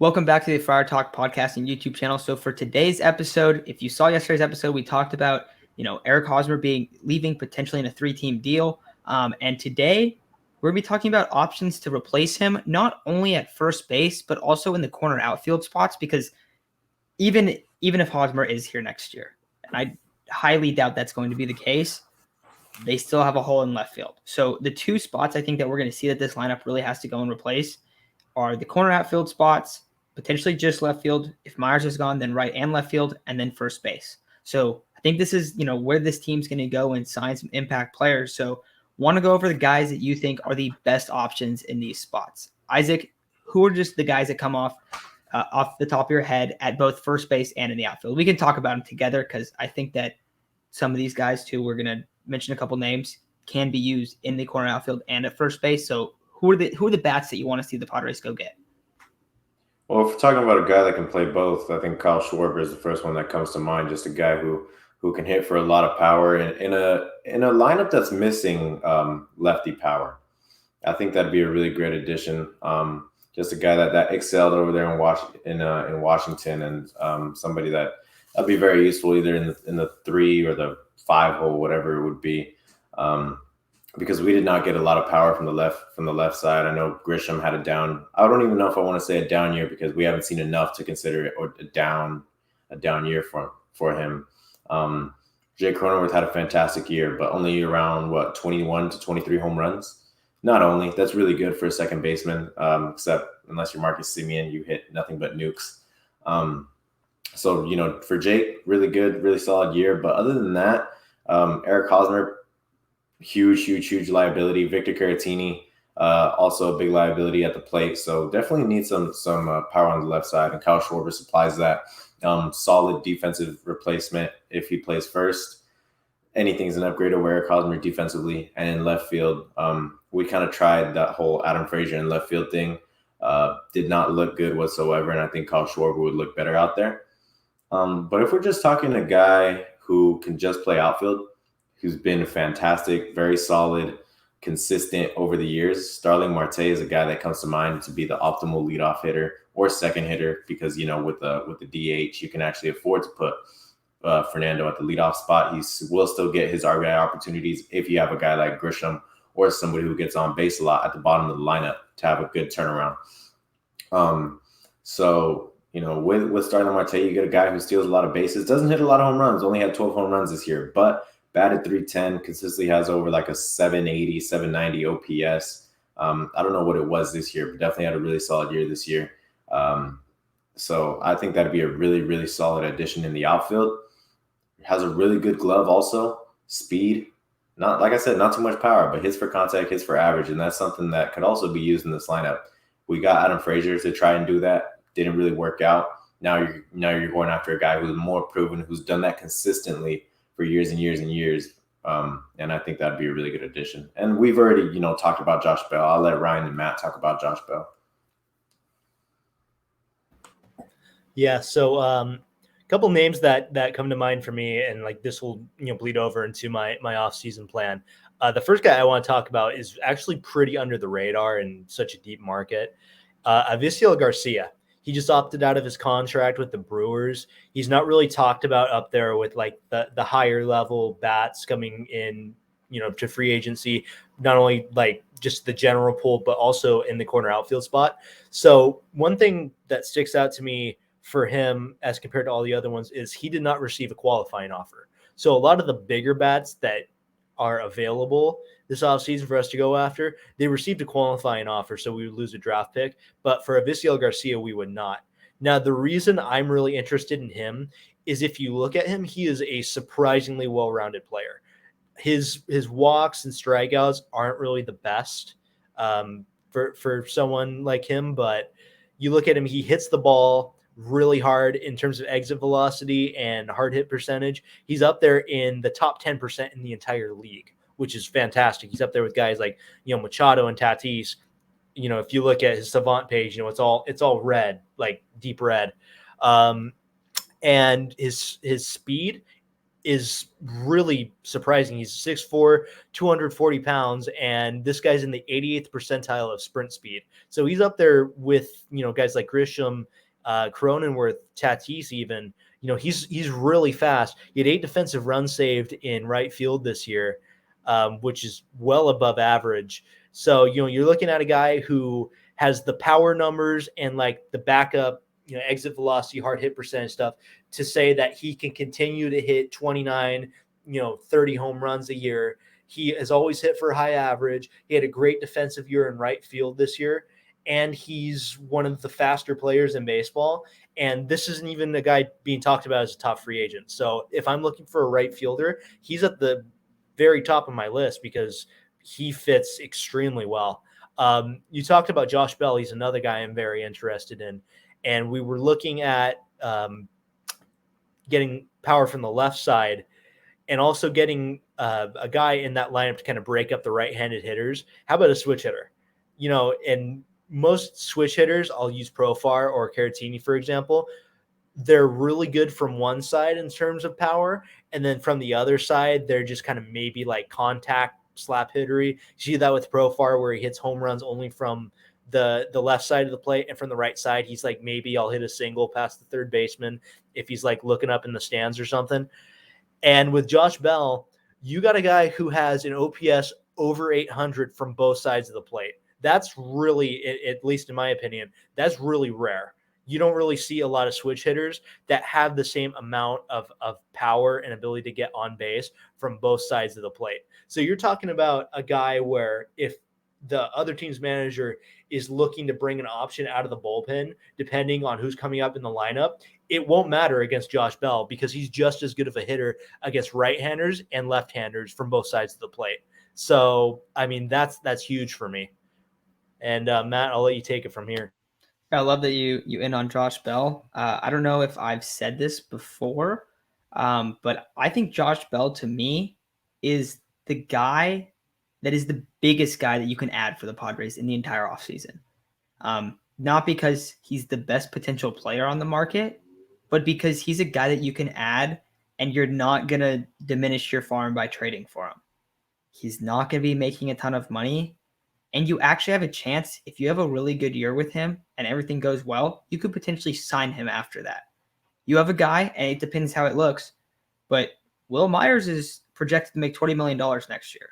Welcome back to the Friar Talk podcast and YouTube channel. So for today's episode, if you saw yesterday's episode, we talked about, Eric Hosmer leaving potentially in a 3-team deal. And today we're going to be talking about options to replace him, not only at first base, but also in the corner outfield spots, because even if Hosmer is here next year, and I highly doubt that's going to be the case, they still have a hole in left field. So the two spots I think that we're going to see that this lineup really has to go and replace are the corner outfield spots, potentially just left field. If Myers is gone, then right and left field, and then first base. So I think this is, where this team's going to go and sign some impact players. So want to go over the guys that you think are the best options in these spots. Isaac, who are just the guys that come off the top of your head at both first base and in the outfield? We can talk about them together because I think that some of these guys too, we're going to mention a couple names, can be used in the corner outfield and at first base. So who are the bats that you want to see the Padres go get? Well, if we're talking about a guy that can play both, I think Kyle Schwarber is the first one that comes to mind. Just a guy who can hit for a lot of power in a lineup that's missing lefty power. I think that'd be a really great addition. Just a guy that excelled over there in Washington, and somebody that'd be very useful either in the 3 or the 5 hole, whatever it would be. Because we did not get a lot of power from the left side. I know Grisham had a down. I don't even know if I want to say a down year because we haven't seen enough to consider it or a down year for him. Jay Cronenworth had a fantastic year, but only around 21 to 23 home runs. Not only that's really good for a second baseman, except unless you're Marcus Semien, you hit nothing but nukes. So for Jake, really good, really solid year. But other than that, Eric Hosmer, huge liability. Victor Caratini, also a big liability at the plate. So definitely need some power on the left side. And Kyle Schwarber supplies that. Solid defensive replacement if he plays first. Anything's an upgrade over Eric Hosmer defensively. And in left field, we kind of tried that whole Adam Frazier in left field thing. Did not look good whatsoever. And I think Kyle Schwarber would look better out there. But if we're just talking a guy who can just play outfield, who's been fantastic, very solid, consistent over the years. Starling Marte is a guy that comes to mind to be the optimal leadoff hitter or second hitter because, with the DH, you can actually afford to put Fernando at the leadoff spot. He will still get his RBI opportunities if you have a guy like Grisham or somebody who gets on base a lot at the bottom of the lineup to have a good turnaround. With Starling Marte, you get a guy who steals a lot of bases, doesn't hit a lot of home runs, only had 12 home runs this year, but batted .310, consistently has over like a 780, 790 OPS. I don't know what it was this year, but definitely had a really solid year this year. So I think that'd be a really, really solid addition in the outfield. Has a really good glove also. Speed. Not, like I said, not too much power, but hits for contact, hits for average. And that's something that could also be used in this lineup. We got Adam Frazier to try and do that. Didn't really work out. Now you're going after a guy who's more proven, who's done that consistently for years and years and years. And I think that'd be a really good addition. And we've already, talked about Josh Bell. I'll let Ryan and Matt talk about Josh Bell. Yeah. So a couple names that come to mind for me, and like this will, bleed over into my off-season plan. The first guy I want to talk about is actually pretty under the radar in such a deep market. Avisail Garcia. He just opted out of his contract with the Brewers. He's not really talked about up there with like the higher level bats coming in, to free agency, not only like just the general pool, but also in the corner outfield spot. So one thing that sticks out to me for him as compared to all the other ones is he did not receive a qualifying offer. So a lot of the bigger bats that are available this offseason for us to go after, they received a qualifying offer, so we would lose a draft pick. But for Avisail Garcia, we would not. Now, the reason I'm really interested in him is if you look at him, he is a surprisingly well-rounded player. His walks and strikeouts aren't really the best for someone like him, but you look at him, he hits the ball really hard in terms of exit velocity and hard hit percentage. He's up there in the top 10% in the entire league, which is fantastic. He's up there with guys like, Machado and Tatis. If you look at his Savant page, it's all red, like deep red. And his speed is really surprising. He's 6'4", 240 pounds, and this guy's in the 88th percentile of sprint speed. So he's up there with, guys like Grisham, Cronenworth, Tatis even. He's really fast. He had 8 defensive runs saved in right field this year, which is well above average. So, you're looking at a guy who has the power numbers and like the backup, exit velocity, hard hit percentage stuff to say that he can continue to hit 29, 30 home runs a year. He has always hit for a high average. He had a great defensive year in right field this year, and he's one of the faster players in baseball. And this isn't even a guy being talked about as a top free agent. So if I'm looking for a right fielder, he's at the very top of my list because he fits extremely well. You talked about Josh Bell. He's another guy I'm very interested in. And we were looking at getting power from the left side and also getting a guy in that lineup to kind of break up the right-handed hitters. How about a switch hitter? And most switch hitters, I'll use Profar or Caratini, for example. They're really good from one side in terms of power. And then from the other side, they're just kind of maybe like contact slap hittery. You see that with Profar where he hits home runs only from the left side of the plate, and from the right side, he's like, maybe I'll hit a single past the third baseman if he's like looking up in the stands or something. And with Josh Bell, you got a guy who has an OPS over 800 from both sides of the plate. That's really, at least in my opinion, that's really rare. You don't really see a lot of switch hitters that have the same amount of power and ability to get on base from both sides of the plate. So you're talking about a guy where if the other team's manager is looking to bring an option out of the bullpen, depending on who's coming up in the lineup, it won't matter against Josh Bell because he's just as good of a hitter against right-handers and left-handers from both sides of the plate. So, I mean, that's huge for me. And Matt, I'll let you take it from here. I love that you in on Josh Bell. I don't know if I've said this before, but I think Josh Bell to me is the guy that is the biggest guy that you can add for the Padres in the entire offseason. Not because he's the best potential player on the market, but because he's a guy that you can add and you're not going to diminish your farm by trading for him. He's not going to be making a ton of money. And you actually have a chance, if you have a really good year with him and everything goes well, you could potentially sign him after that. You have a guy, and it depends how it looks, but Will Myers is projected to make $20 million next year.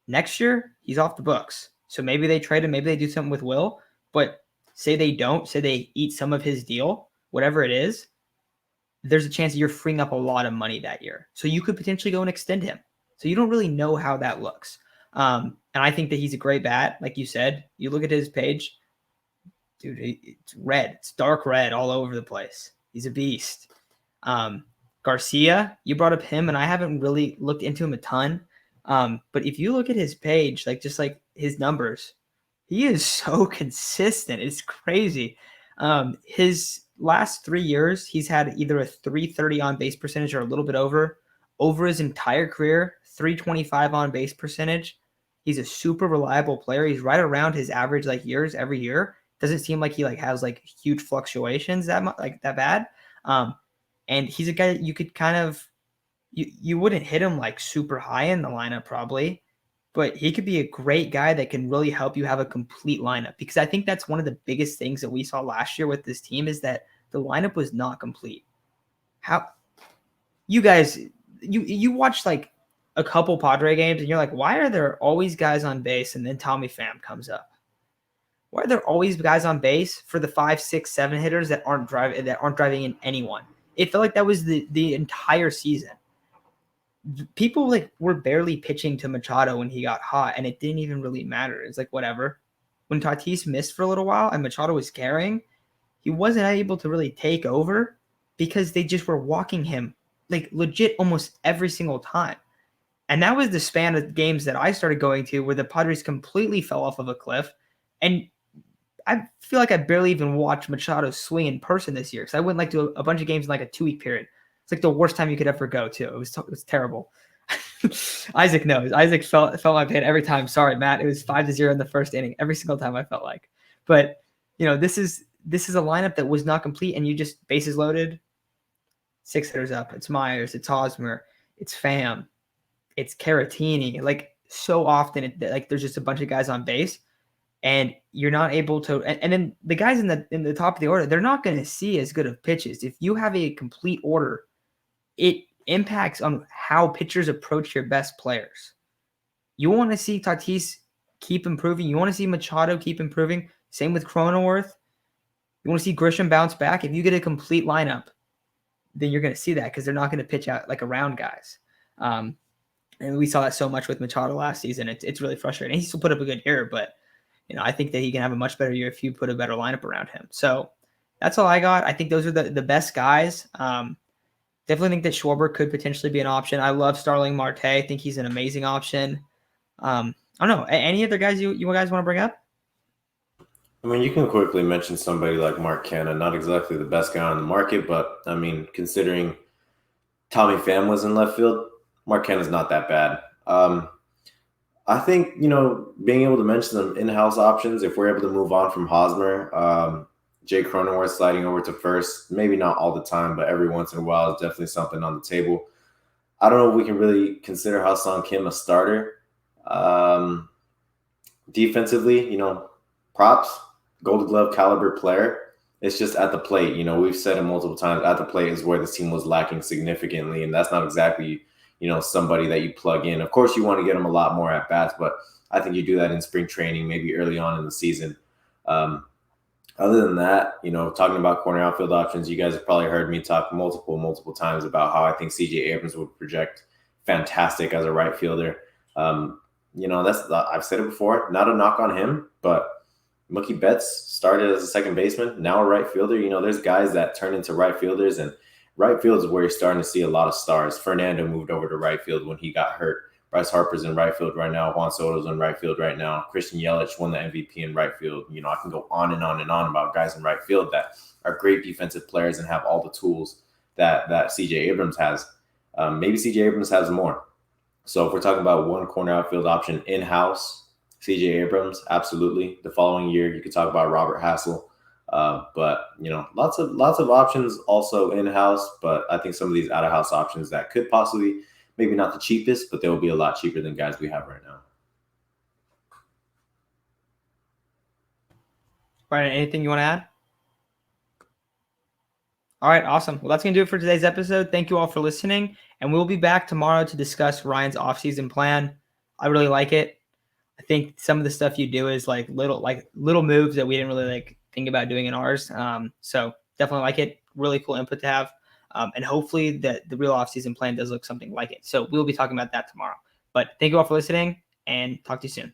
Next year, he's off the books. So maybe they trade him, maybe they do something with Will, but say they don't, say they eat some of his deal, whatever it is, there's a chance that you're freeing up a lot of money that year. So you could potentially go and extend him. So you don't really know how that looks. And I think that he's a great bat. Like you said, you look at his page, dude, it's red. It's dark red all over the place. He's a beast. Garcia, you brought up him, and I haven't really looked into him a ton. But if you look at his page, like just like his numbers, he is so consistent. It's crazy. His last 3 years, he's had either a 330 on base percentage or a little bit over. Over his entire career, 325 on base percentage. He's a super reliable player. He's right around his average years every year. Doesn't seem like he has huge fluctuations that bad. And he's a guy that you could kind of you wouldn't hit him super high in the lineup probably, but he could be a great guy that can really help you have a complete lineup, because I think that's one of the biggest things that we saw last year with this team is that the lineup was not complete. How you guys you watched a couple Padre games and you're like, why are there always guys on base? And then Tommy Pham comes up. Why are there always guys on base for the 5, 6, 7 hitters that aren't driving in anyone? It felt like that was the entire season. People were barely pitching to Machado when he got hot, and it didn't even really matter. It's whatever. When Tatis missed for a little while and Machado was carrying, he wasn't able to really take over because they just were walking him legit almost every single time. And that was the span of games that I started going to where the Padres completely fell off of a cliff. And I feel like I barely even watched Machado swing in person this year because I went to a bunch of games in a 2-week period. It's the worst time you could ever go to. It was terrible. Isaac knows. Isaac felt my pain every time. Sorry, Matt. It was 5-0 in the first inning every single time I felt like. But this is a lineup that was not complete, and you just bases loaded. 6 hitters up. It's Myers, it's Hosmer, it's Pham, it's Caratini. Like so often, like there's just a bunch of guys on base, and you're not able to. And then the guys in the top of the order, they're not going to see as good of pitches. If you have a complete order, it impacts on how pitchers approach your best players. You want to see Tatis keep improving. You want to see Machado keep improving. Same with Cronenworth. You want to see Grisham bounce back. If you get a complete lineup, then you're going to see that because they're not going to pitch out like around guys. And we saw that so much with Machado last season. It's really frustrating. He still put up a good year, but I think that he can have a much better year if you put a better lineup around him. So that's all I got. I think those are the best guys. Definitely think that Schwarber could potentially be an option. I love Starling Marte. I think he's an amazing option. I don't know. Any other guys you guys want to bring up? I mean, you can quickly mention somebody like Mark Canha, not exactly the best guy on the market, but I mean, considering Tommy Pham was in left field, Mark Canha's not that bad. I think, being able to mention some in-house options, if we're able to move on from Hosmer, Jay Cronenworth sliding over to first, maybe not all the time, but every once in a while is definitely something on the table. I don't know if we can really consider Ha-seong Kim a starter. Defensively, props, Gold Glove caliber player. It's just at the plate. We've said it multiple times. At the plate is where the team was lacking significantly, and that's not exactly, somebody that you plug in. Of course, you want to get them a lot more at bats, but I think you do that in spring training, maybe early on in the season. Other than that, talking about corner outfield options, you guys have probably heard me talk multiple times about how I think C.J. Abrams would project fantastic as a right fielder. I've said it before, not a knock on him, but Mookie Betts started as a second baseman, now a right fielder. There's guys that turn into right fielders, and right field is where you're starting to see a lot of stars. Fernando moved over to right field when he got hurt. Bryce Harper's in right field right now. Juan Soto's in right field right now. Christian Yelich won the MVP in right field. I can go on and on and on about guys in right field that are great defensive players and have all the tools that C.J. Abrams has. Maybe C.J. Abrams has more. So if we're talking about one corner outfield option in-house, C.J. Abrams, absolutely. The following year, you could talk about Robert Hassel. But lots of options also in-house. But I think some of these out-of-house options that could possibly, maybe not the cheapest, but they will be a lot cheaper than guys we have right now. Brian, anything you want to add? All right, awesome. Well, that's going to do it for today's episode. Thank you all for listening, and we'll be back tomorrow to discuss Ryan's offseason plan. I really like it. I think some of the stuff you do is like little moves that we didn't really think about doing in ours. So definitely like it. Really cool input to have. And hopefully the real offseason plan does look something like it. So we'll be talking about that tomorrow. But thank you all for listening, and talk to you soon.